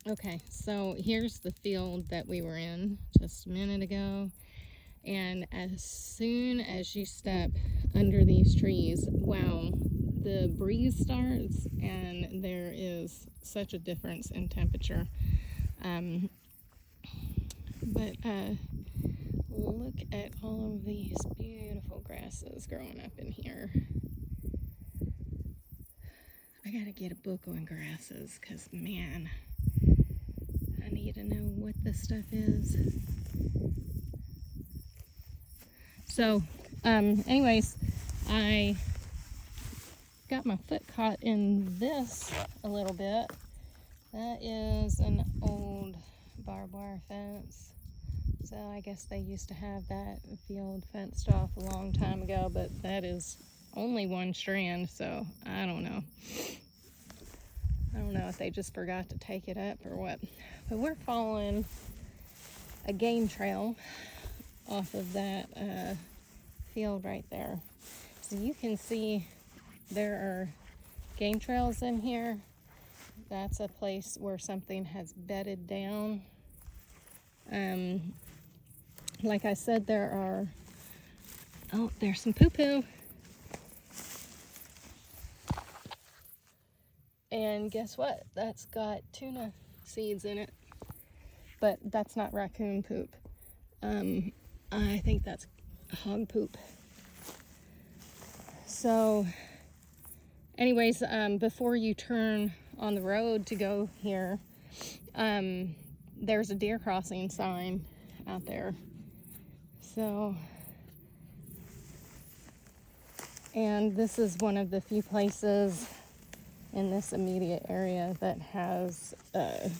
Okay, so here's the field that we were in just a minute ago. And as soon as you step under these trees, wow, the breeze starts and there is such a difference in temperature. Um, but look at all of these beautiful grasses growing up in here. I gotta get a book on grasses because, man, I need to know what this stuff is. So, anyways, I got my foot caught in this a little bit. That is an old barbed wire fence. So I guess they used to have that field fenced off a long time ago, but that is only one strand, so I don't know. I don't know if they just forgot to take it up or what. But we're following a game trail off of that field right there. So you can see there are game trails in here. That's a place where something has bedded down. Like I said, there are, oh, there's some poo-poo. And guess what? That's got tuna seeds in it. But that's not raccoon poop. I think that's hog poop. So, anyways, before you turn on the road to go here, there's a deer crossing sign out there. So, and this is one of the few places in this immediate area that has a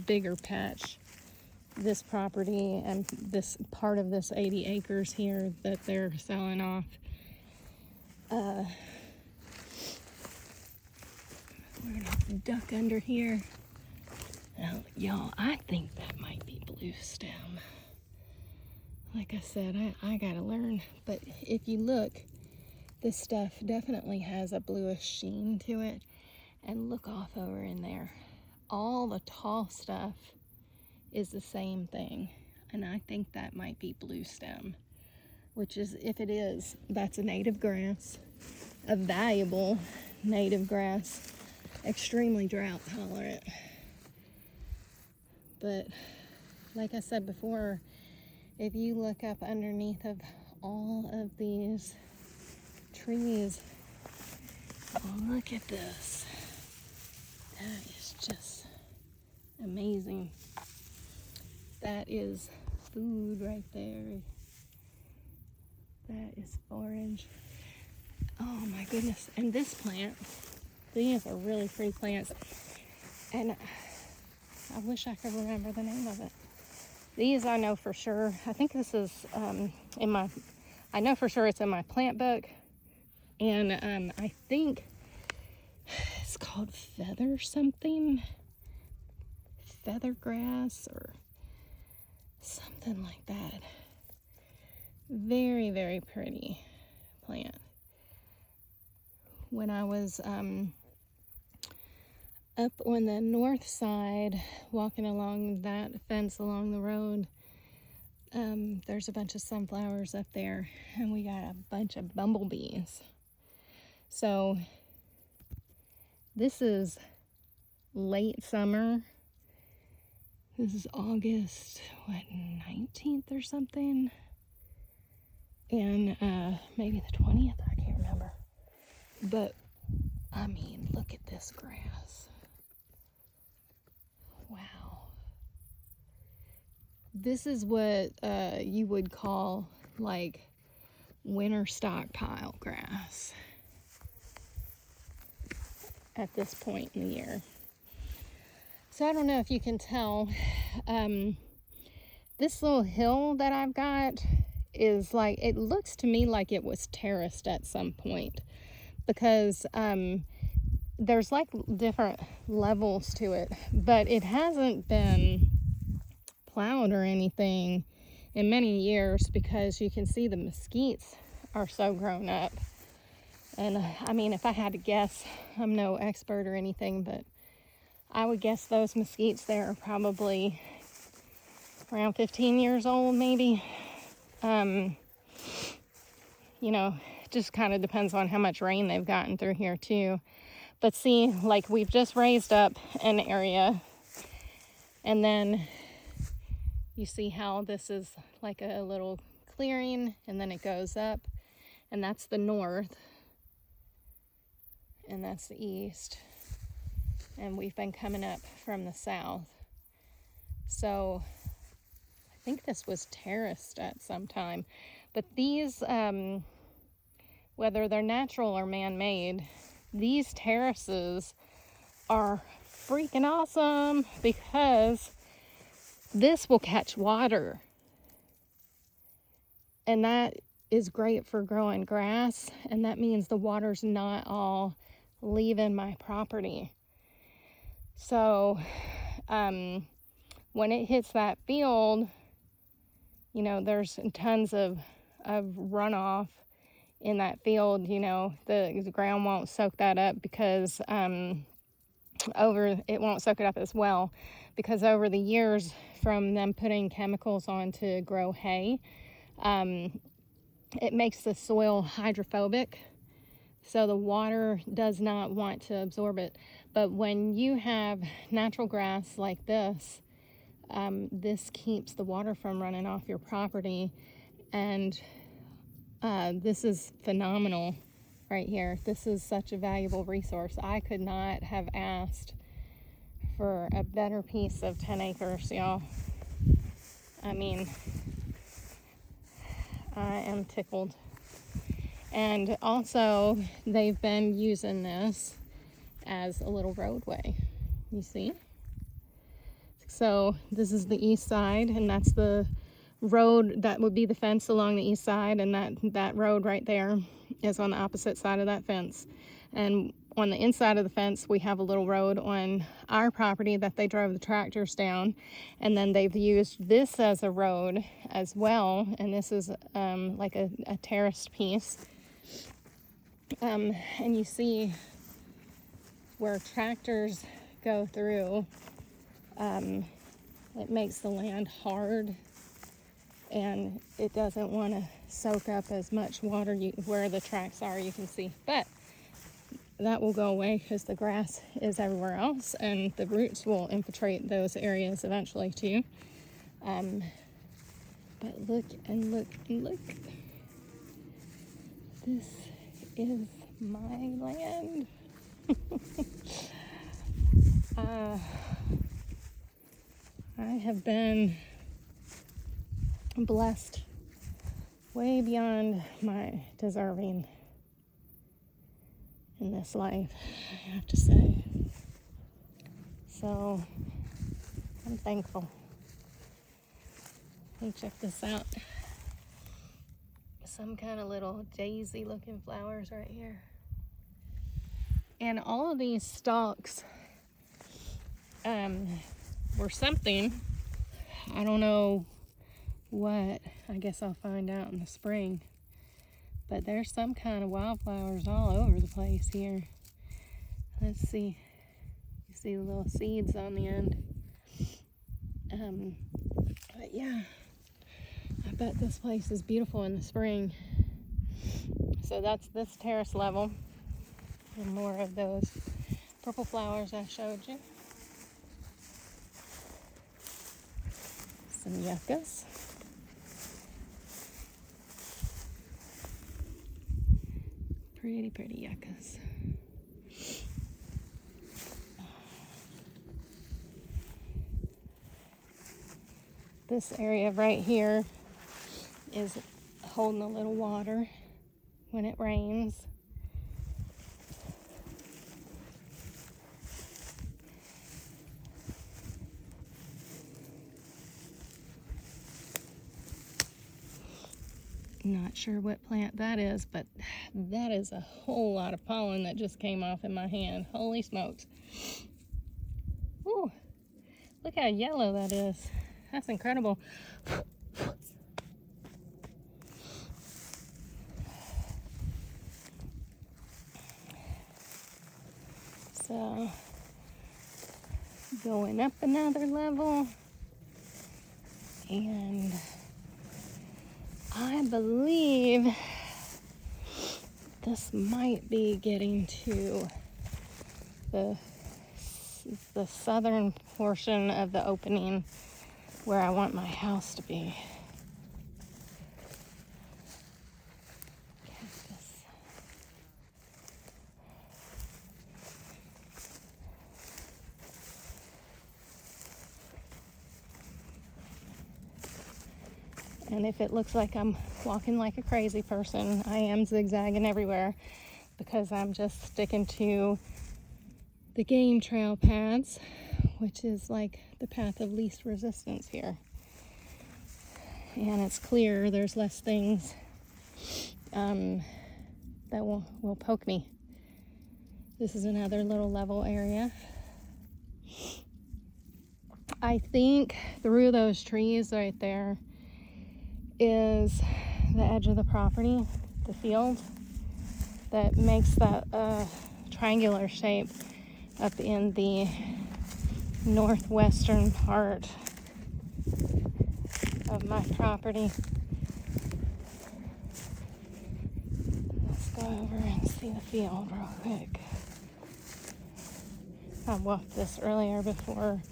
bigger patch. This property and this part of this 80 acres here that they're selling off. We're gonna have to duck under here. Now, y'all, I think that might be blue stem. Like I said, I gotta learn. But if you look, this stuff definitely has a bluish sheen to it. And look off over in there. All the tall stuff is the same thing. And I think that might be blue stem. Which is, if it is, that's a native grass. A valuable native grass. Extremely drought tolerant. But like I said before, if you look up underneath of all of these trees, oh, look at this. That is just amazing. That is food right there. That is forage. Oh my goodness. And this plant, these are really pretty plants. And I wish I could remember the name of it. These I know for sure. I think this is I know for sure it's in my plant book. And I think it's called feather something. Feather grass or something like that. Very, very pretty plant. When I was up on the north side, walking along that fence along the road, there's a bunch of sunflowers up there, and we got a bunch of bumblebees. So this is late summer. This is August, 19th or something? And maybe the 20th, I can't remember. But, I mean, look at this grass. Wow. This is what you would call, like, winter stockpile grass at this point in the year. So I don't know if you can tell, this little hill that I've got is like, it looks to me like it was terraced at some point, because there's like different levels to it, but it hasn't been plowed or anything in many years, because you can see the mesquites are so grown up. And I mean, if I had to guess, I'm no expert or anything, but I would guess those mesquites there are probably around 15 years old, maybe. You know, just kind of depends on how much rain they've gotten through here too. But see, like we've just raised up an area, and then you see how this is like a little clearing, and then it goes up, and that's the north, and that's the east, and we've been coming up from the south. So I think this was terraced at some time, but these, whether they're natural or man-made, these terraces are freaking awesome because this will catch water, and that is great for growing grass, and that means the water's not all leaving my property. So when it hits that field, you know, there's tons of runoff in that field. You know, the ground won't soak that up because it won't soak it up as well, because over the years from them putting chemicals on to grow hay, it makes the soil hydrophobic, so the water does not want to absorb it. But when you have natural grass like this, this keeps the water from running off your property, and this is phenomenal right here. This is such a valuable resource. I could not have asked for a better piece of 10 acres, y'all. I mean, I am tickled. And also, they've been using this as a little roadway. You see? So this is the east side, and that's the road that would be the fence along the east side, and that road right there is on the opposite side of that fence. And on the inside of the fence, we have a little road on our property that they drove the tractors down, and then they've used this as a road as well, and this is like a terraced piece. And you see where tractors go through, it makes the land hard, and it doesn't want to soak up as much water where the tracks are, you can see. But that will go away because the grass is everywhere else, and the roots will infiltrate those areas eventually too. But look and look and look. This is my land. I have been blessed way beyond my deserving in this life, I have to say. So I'm thankful. Hey, check this out. Some kind of little daisy looking flowers right here. And all of these stalks were something. I don't know what. I guess I'll find out in the spring. But there's some kind of wildflowers all over the place here. Let's see. You see the little seeds on the end. But yeah, I bet this place is beautiful in the spring. So that's this terrace level. And more of those purple flowers I showed you. Some yuccas. Pretty, pretty yuccas. This area right here is holding a little water when it rains. Not sure what plant that is, but that is a whole lot of pollen that just came off in my hand. Holy smokes. Ooh, look how yellow that is. That's incredible. So going up another level, and I believe this might be getting to the southern portion of the opening where I want my house to be. Cactus. And if it looks like I'm walking like a crazy person, I am zigzagging everywhere because I'm just sticking to the game trail paths, which is like the path of least resistance here. And it's clear there's less things that will poke me. This is another little level area. I think through those trees right there is the edge of the property, the field, that makes that triangular shape up in the northwestern part of my property. Let's go over and see the field real quick. I walked this earlier before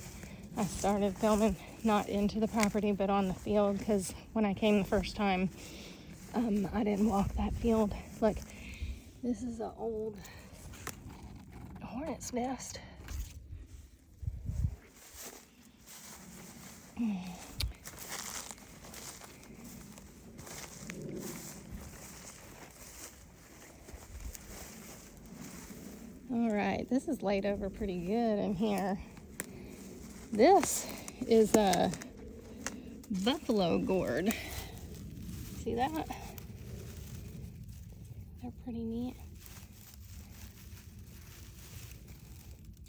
I started filming, not into the property but on the field, because when I came the first time I didn't walk that field. Look, this is an old hornet's nest. All right, this is laid over pretty good in here. This is a buffalo gourd. See that? They're pretty neat.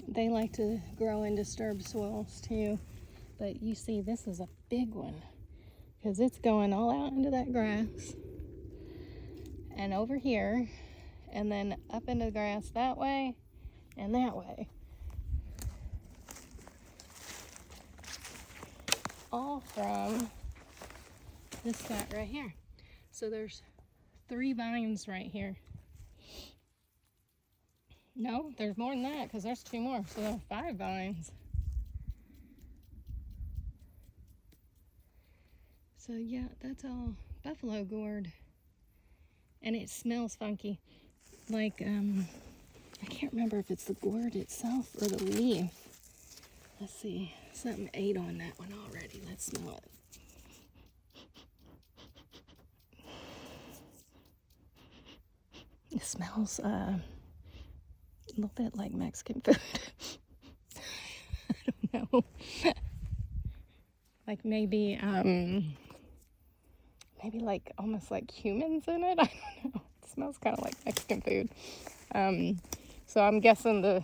They like to grow in disturbed soils too, but you see this is a big one because it's going all out into that grass and over here and then up into the grass that way and that way. All from this spot right here. So there's 3 vines right here. No, there's more than that because there's 2 more. So there are 5 vines. So yeah, that's all buffalo gourd. And it smells funky. Like, I can't remember if it's the gourd itself or the leaf. Let's see. Something ate on that one already. Let's smell it. It smells a little bit like Mexican food. I don't know. Like maybe like almost like humans in it. I don't know. It smells kind of like Mexican food. So I'm guessing the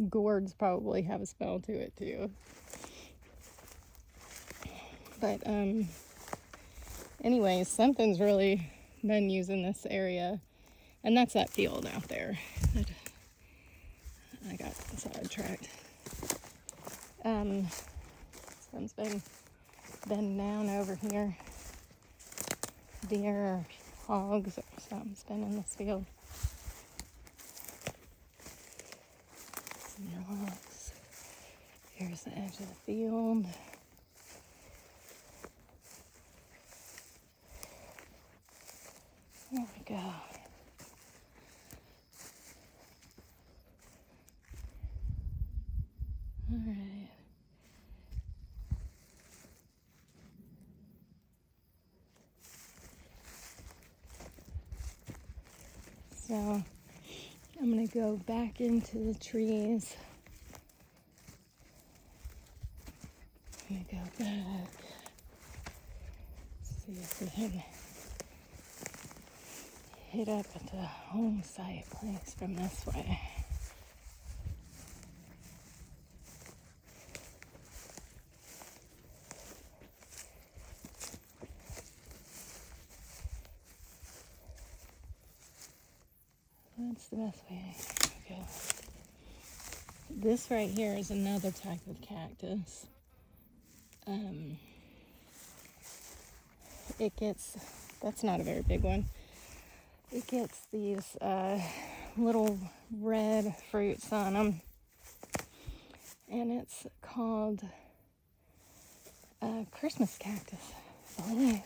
gourds probably have a smell to it too. But anyways, something's really been using this area, and that's that field out there. I got sidetracked. Someone's been down over here. Deer or hogs or something's been in this field. Some rocks. Here's the edge of the field. There we go. All right. So I'm going to go back into the trees. I'm going to go back. See if we can hit up at the home site place from this way. That's the best way to go. This right here is another type of cactus. It gets, that's not a very big one. It gets these little red fruits on them. And it's called Christmas cactus, I believe.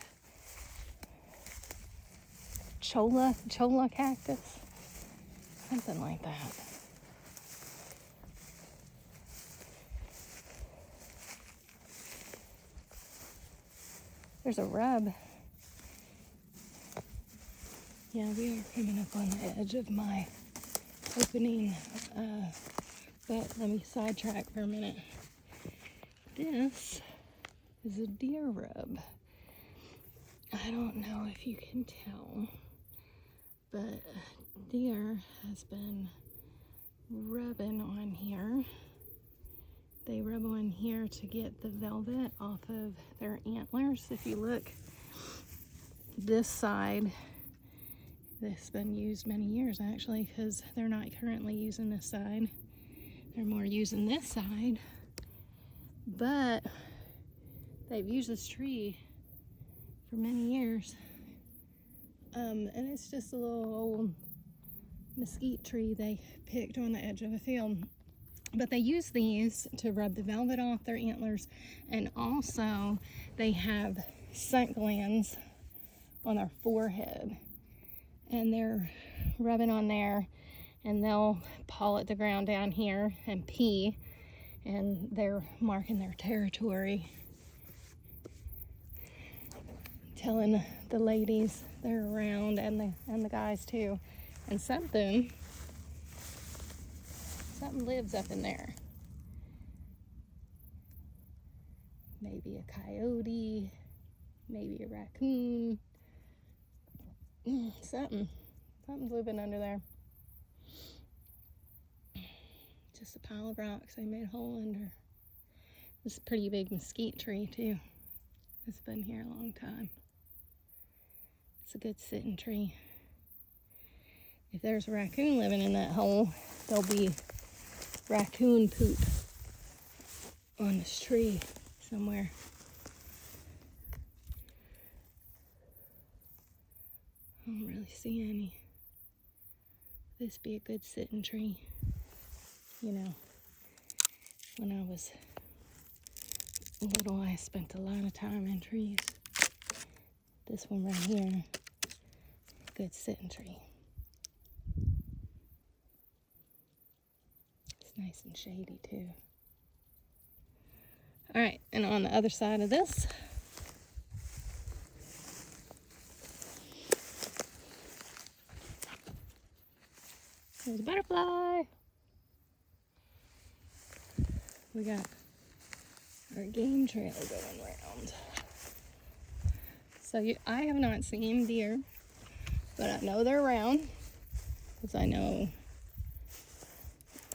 Cholla cactus, something like that. There's a rub. Yeah, we are coming up on the edge of my opening, but let me sidetrack for a minute. This is a deer rub. I don't know if you can tell, but deer has been rubbing on here. They rub on here to get the velvet off of their antlers. If you look, this side, this has been used many years actually, because they're not currently using this side. They're more using this side, but they've used this tree for many years. And it's just a little old mesquite tree they picked on the edge of a field. But they use these to rub the velvet off their antlers, and also they have scent glands on their forehead, and they're rubbing on there, and they'll paw at the ground down here and pee, and they're marking their territory, telling the ladies they're around, and the guys too. And something lives up in there. Maybe a coyote, maybe a raccoon. Something's living under there. Just a pile of rocks they made a hole under. This is a pretty big mesquite tree too. It's been here a long time. It's a good sitting tree. If there's a raccoon living in that hole, there'll be raccoon poop on this tree somewhere. I don't really see any. This be a good sitting tree. You know, when I was little, I spent a lot of time in trees. This one right here, good sitting tree. Nice and shady too. All right, and on the other side of this, there's a butterfly. We got our game trail going around. So I have not seen deer, but I know they're around, because I know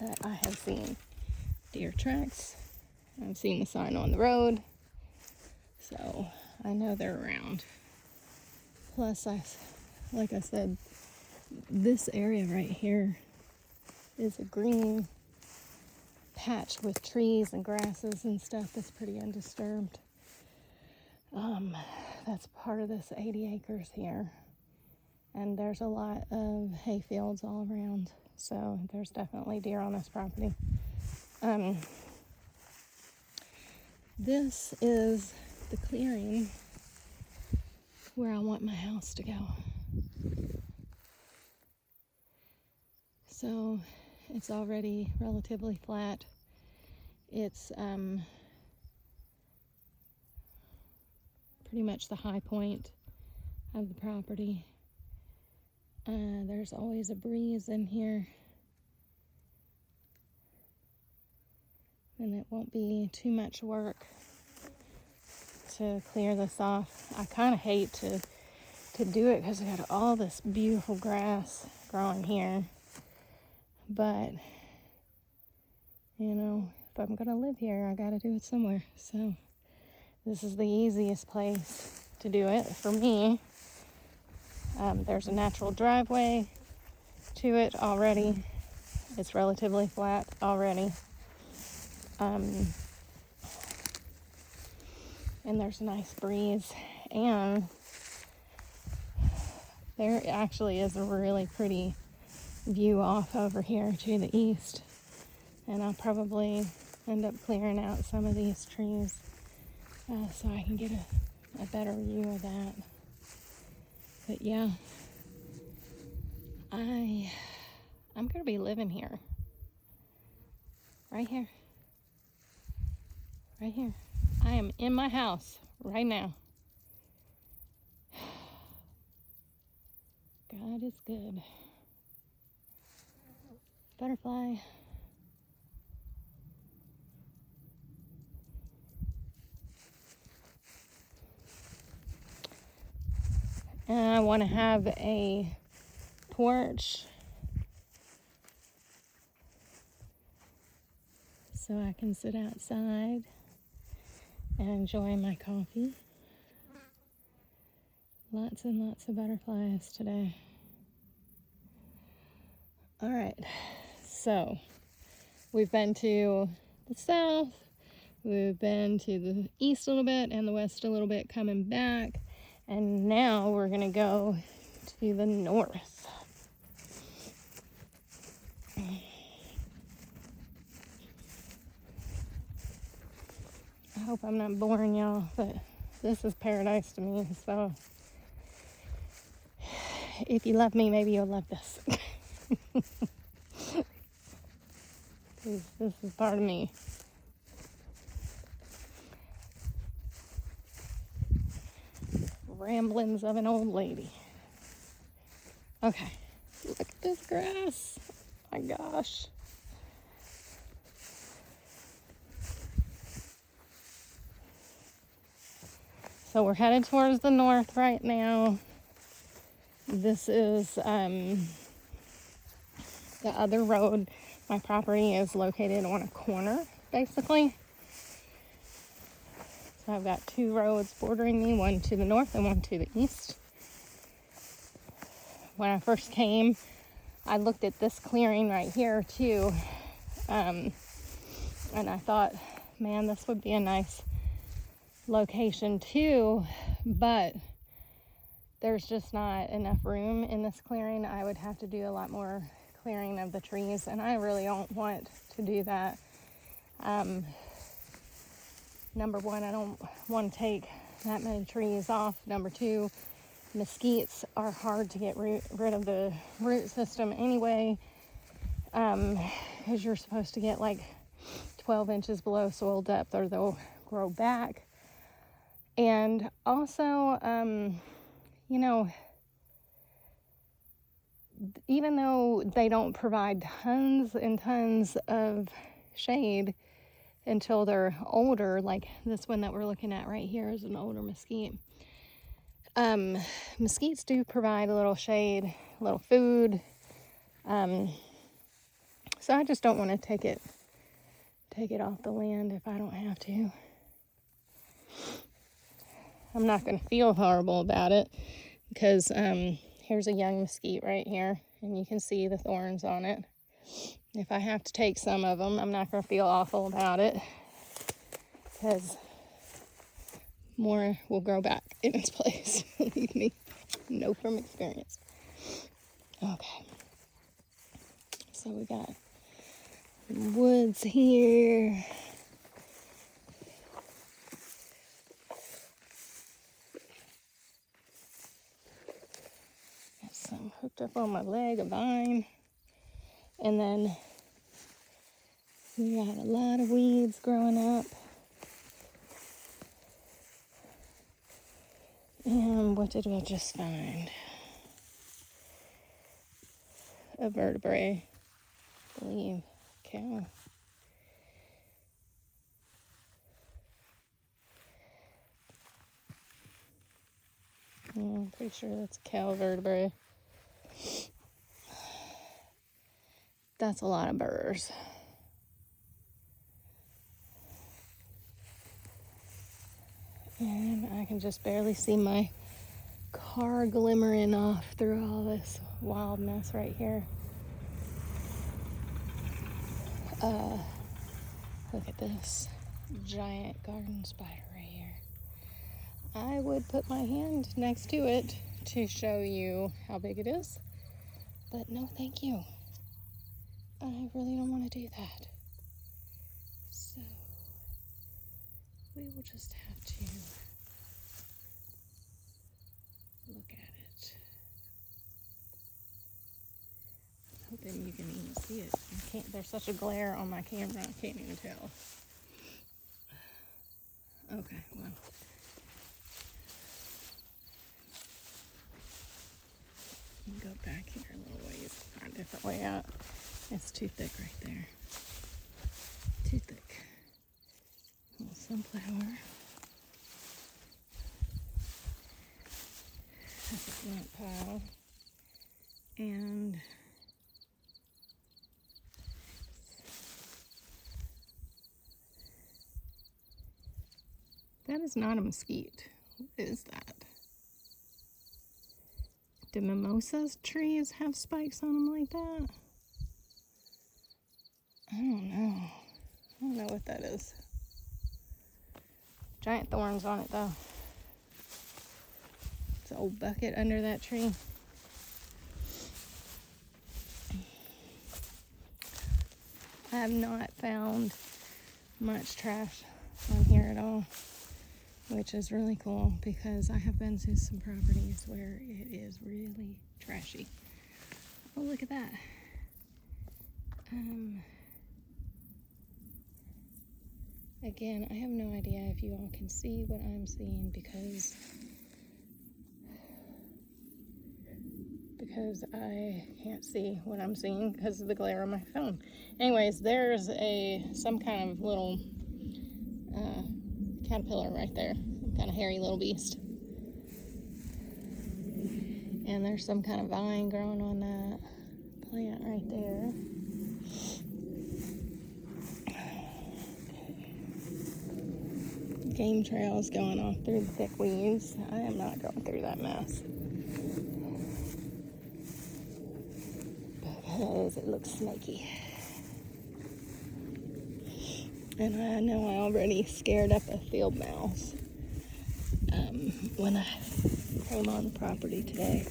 that I have seen deer tracks. I've seen the sign on the road, so I know they're around. Plus, like I said, this area right here is a green patch with trees and grasses and stuff that's pretty undisturbed. That's part of this 80 acres here, and there's a lot of hay fields all around. So there's definitely deer on this property. This is the clearing where I want my house to go. So it's already relatively flat. It's pretty much the high point of the property. There's always a breeze in here, and it won't be too much work to clear this off. I kind of hate to do it because I got all this beautiful grass growing here, but you know, if I'm gonna live here, I gotta do it somewhere. So this is the easiest place to do it for me. There's a natural driveway to it already. It's relatively flat already. And there's a nice breeze, and there actually is a really pretty view off over here to the east, and I'll probably end up clearing out some of these trees so I can get a better view of that. But yeah, I'm gonna be living here, right here. I am in my house right now. God is good. Butterfly. And I want to have a porch so I can sit outside and enjoy my coffee. Lots and lots of butterflies today. All right, so we've been to the south, we've been to the east a little bit and the west a little bit coming back, and now we're gonna go to the north. I hope I'm not boring y'all, but this is paradise to me, so if you love me, maybe you'll love this. This is part of me. Ramblings of an old lady. Okay, look at this grass. Oh my gosh. So we're headed towards the north right now. This is the other road. My property is located on a corner, basically. So I've got two roads bordering me, one to the north and one to the east. When I first came, I looked at this clearing right here too. And I thought, man, this would be a nice location too, but there's just not enough room in this clearing. I would have to do a lot more clearing of the trees, and I really don't want to do that. Number one, I don't want to take that many trees off. Number two, mesquites are hard to get rid of the root system anyway, because you're supposed to get like 12 inches below soil depth or they'll grow back. And also, you know, even though they don't provide tons and tons of shade until they're older, like this one that we're looking at right here is an older mesquite. Mesquites do provide a little shade, a little food. So I just don't want to take it off the land if I don't have to. I'm not going to feel horrible about it because here's a young mesquite right here, and you can see the thorns on it. If I have to take some of them, I'm not going to feel awful about it because more will grow back in its place. Believe me, know from experience. Okay, so we got woods here. Got some hooked up on my leg, a vine. And then we got a lot of weeds growing up. And what did we just find? A vertebrae, I believe. Cow. I'm pretty sure that's a cow vertebrae. That's a lot of burrs. And I can just barely see my car glimmering off through all this wildness right here. Look at this giant garden spider right here. I would put my hand next to it to show you how big it is, but no thank you. I really don't want to do that. So we will just have to look at it. I'm hoping you can even see it. There's such a glare on my camera, I can't even tell. Okay, well. Go back here a little ways, try a different way out. It's too thick right there. Too thick. A little sunflower. That's a plant pile. And that is not a mesquite. What is that? Do mimosas trees have spikes on them like that? I don't know. I don't know what that is. Giant thorns on it though. It's an old bucket under that tree. I have not found much trash on here at all, which is really cool because I have been to some properties where it is really trashy. Oh, look at that. Again, I have no idea if you all can see what I'm seeing because I can't see what I'm seeing because of the glare on my phone. Anyways, there's some kind of little caterpillar right there, some kind of hairy little beast. And there's some kind of vine growing on that plant right there. Game trails going off through the thick weeds. I am not going through that mess because it looks snaky. And I know I already scared up a field mouse when I came on the property today.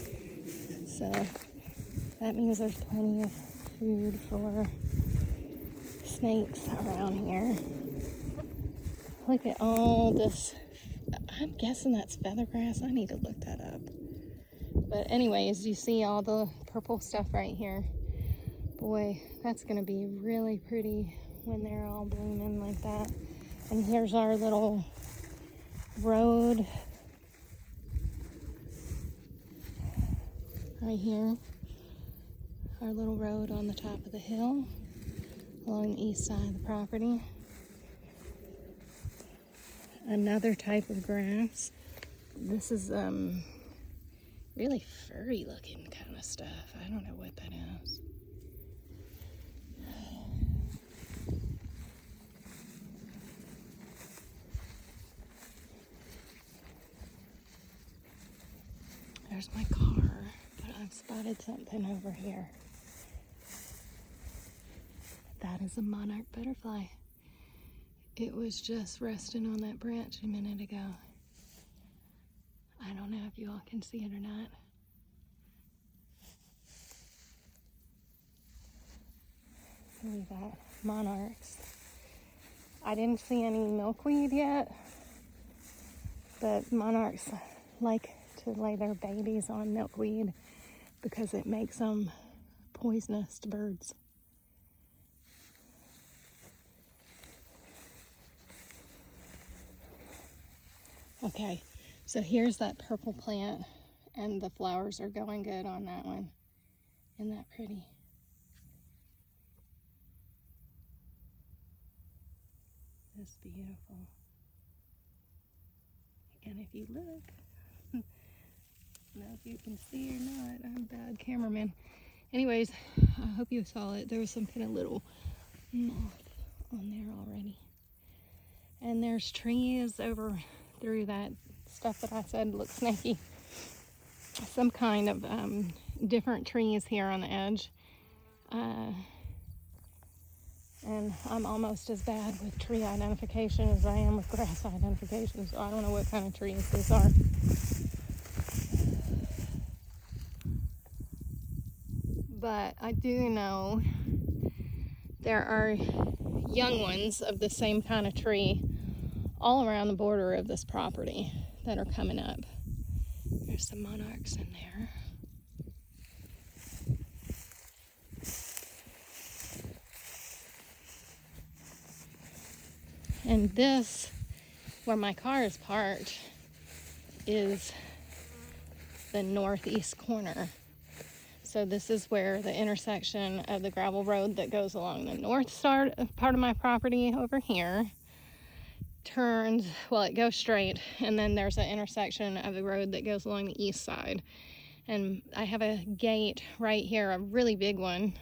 So that means there's plenty of food for snakes around here. Look at all this. I'm guessing that's feathergrass. I need to look that up. But anyways, you see all the purple stuff right here. Boy, that's going to be really pretty when they're all blooming like that. And here's our little road right here. Our little road on the top of the hill along the east side of the property. Another type of grass. This is really furry looking kind of stuff. I don't know what that is. There's my car, but I've spotted something over here. That is a monarch butterfly. It was just resting on that branch a minute ago. I don't know if you all can see it or not. We got monarchs. I didn't see any milkweed yet, but monarchs like to lay their babies on milkweed because it makes them poisonous to birds. Okay, so here's that purple plant, and the flowers are going good on that one. Isn't that pretty? It's beautiful. And if you look, I don't know if you can see or not, I'm a bad cameraman. Anyways, I hope you saw it. There was some kind of little moth on there already. And there's trees over through that stuff that I said looked snaky. Some kind of different trees here on the edge. And I'm almost as bad with tree identification as I am with grass identification, so I don't know what kind of trees these are. But I do know there are young ones of the same kind of tree all around the border of this property that are coming up. There's some monarchs in there. And this, where my car is parked, is the northeast corner. So this is where the intersection of the gravel road that goes along the north part of my property over here turns, well, it goes straight, and then there's an intersection of the road that goes along the east side. And I have a gate right here, a really big one,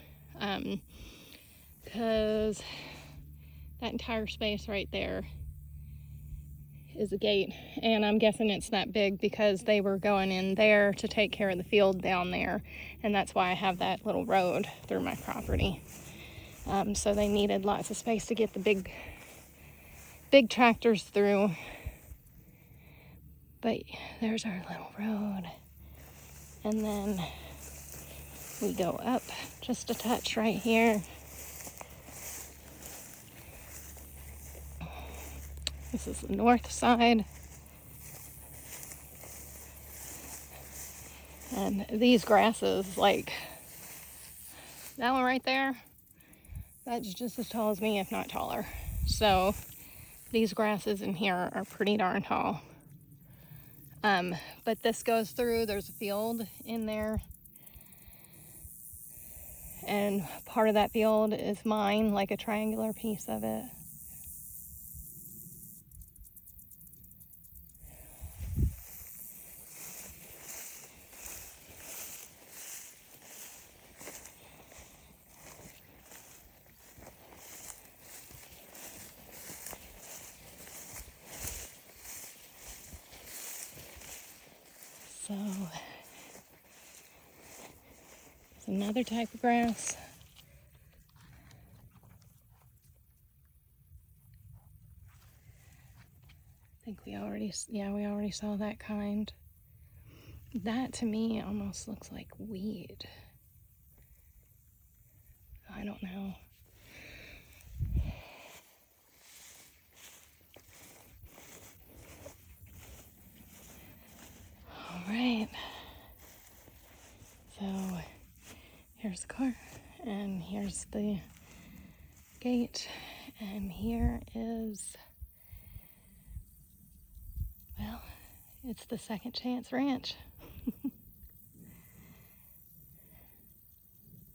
because that entire space right there is a gate, and I'm guessing it's that big because they were going in there to take care of the field down there, and that's why I have that little road through my property. So they needed lots of space to get the big tractors through. But there's our little road, and then we go up just a touch right here. This is the north side. And these grasses, like that one right there, that's just as tall as me, if not taller. So these grasses in here are pretty darn tall. But this goes through, there's a field in there. And part of that field is mine, like a triangular piece of it. So, it's another type of grass. I think we already saw that kind. That to me almost looks like weed. I don't know. All right. So here's the car, and here's the gate, and here is, well, it's the Second Chance Ranch.